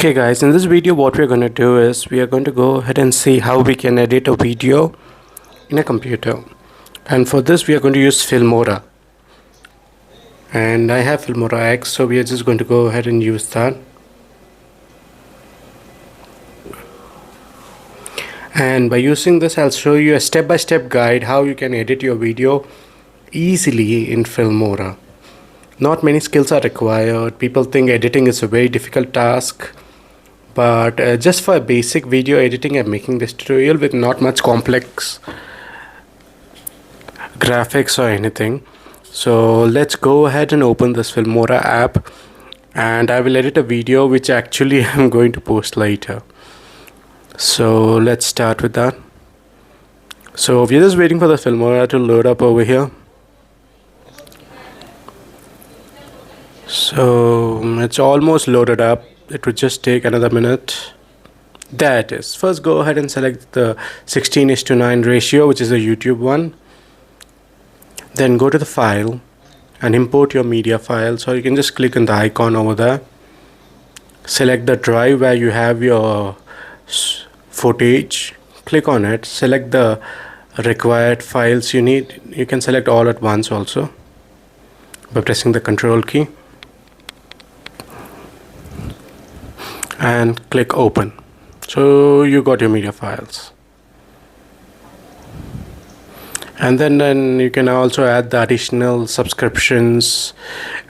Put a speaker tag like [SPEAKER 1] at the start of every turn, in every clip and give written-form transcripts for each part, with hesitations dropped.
[SPEAKER 1] Okay guys, in this video what we're going to do is we are going to go ahead and see how we can edit a video in a computer. And for this we are going to use Filmora. And I have Filmora X, so we are just going to go ahead and use that. And by using this I'll show you a step-by-step guide how you can edit your video easily in Filmora. Not many skills are required. People think editing is a very difficult task. But just for a basic video editing, I'm making this tutorial with not much complex graphics or anything. So let's go ahead and open this Filmora app, and I will edit a video which actually I'm going to post later. So let's start with that. So we're just waiting for the Filmora to load up over here. So it's almost loaded up. It would just take another minute. There it is. First go ahead and select the 16:9 ratio, which is the YouTube one. Then go to the file and import your media file. So you can just click on the icon over there. Select the drive where you have your footage. Click on it. Select the required files you need. You can select all at once also by pressing the Control key. And click open. So you got your media files, and then you can also add the additional subscriptions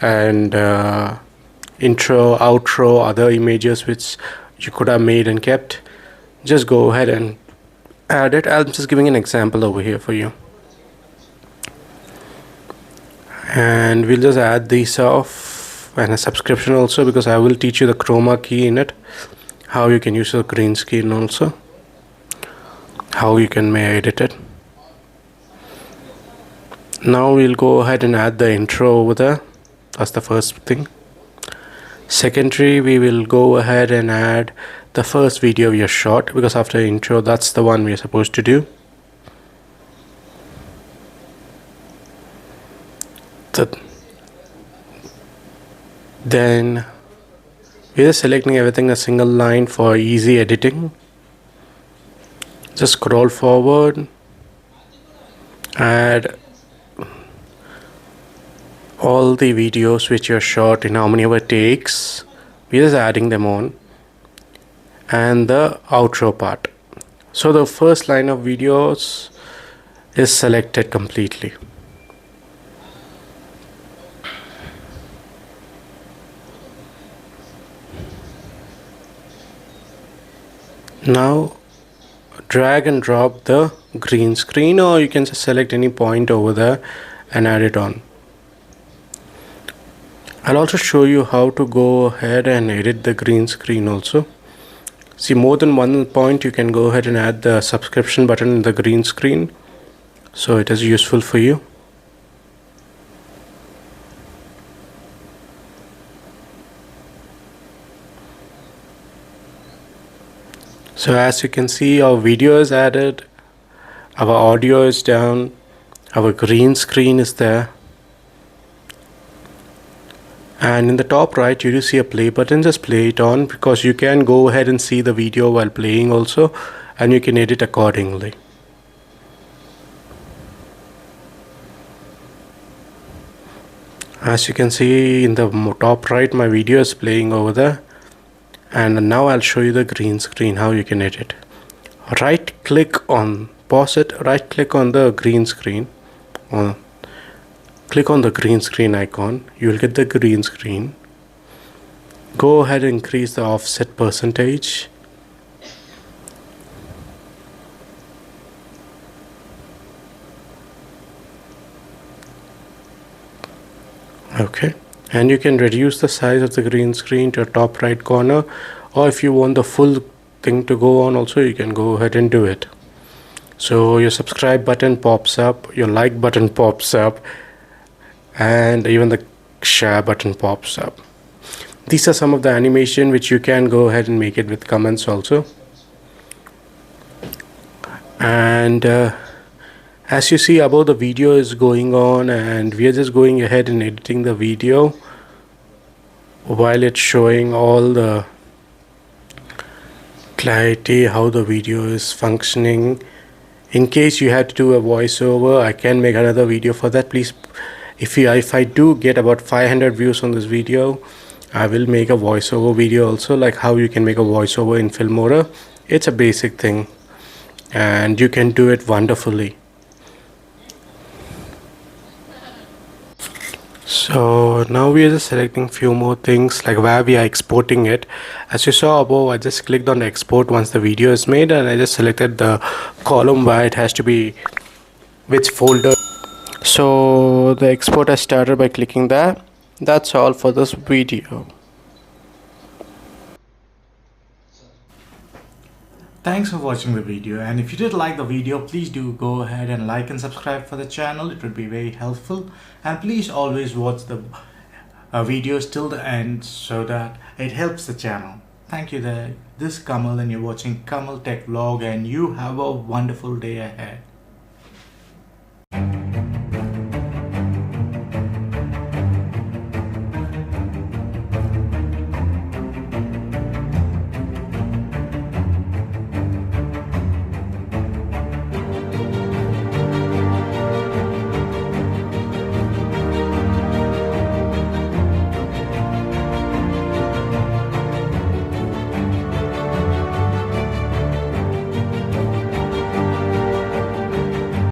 [SPEAKER 1] and intro, outro, other images which you could have made and kept. Just go ahead and add it. I'm just giving an example over here for you, and we'll just add these off. And a subscription also, because I will teach you the chroma key in it, how you can use the green screen also, how you can edit it. Now we'll go ahead and add the intro over there. That's the first thing. Secondary, we will go ahead and add the first video we are shot, because after intro that's the one we are supposed to do. Then we are selecting everything a single line for easy editing. Just scroll forward, add all the videos which you are shot in how many ever takes. We are just adding them on, and the outro part. So the first line of videos is selected completely. Now drag and drop the green screen, or you can just select any point over there and add it on. I'll also show you how to go ahead and edit the green screen also. See, more than one point you can go ahead and add the subscription button in the green screen, so it is useful for you. So as you can see, our video is added, our audio is down, our green screen is there, and in the top right you do see a play button. Just play it on, because you can go ahead and see the video while playing also, and you can edit accordingly. As you can see in the top right, my video is playing over there. And now I'll show you the green screen, how you can edit. Right click on, pause it, right click on the green screen, click on the green screen icon. You will get the green screen. Go ahead and increase the offset percentage. Okay. And you can reduce the size of the green screen to a top right corner, or if you want the full thing to go on also, you can go ahead and do it. So your subscribe button pops up, your like button pops up, and even the share button pops up. These are some of the animation which you can go ahead and make it with comments also. And as you see above, the video is going on, and we are just going ahead and editing the video while it's showing all the clarity, how the video is functioning. In case you had to do a voiceover, I can make another video for that. Please, if I do get about 500 views on this video, I will make a voiceover video also, like how you can make a voiceover in Filmora. It's a basic thing and you can do it wonderfully. So now we are just selecting few more things, like where we are exporting it. As you saw above, I just clicked on export once the video is made, and I just selected the column where it has to be, which folder. So the export has started by clicking that. That's all for this video. Thanks for watching the video, and if you did like the video, please do go ahead and like and subscribe for the channel. It would be very helpful, and please always watch the videos till the end so that it helps the channel. Thank you there. This is Kamal and you're watching Kamal Tech Vlog, and you have a wonderful day ahead.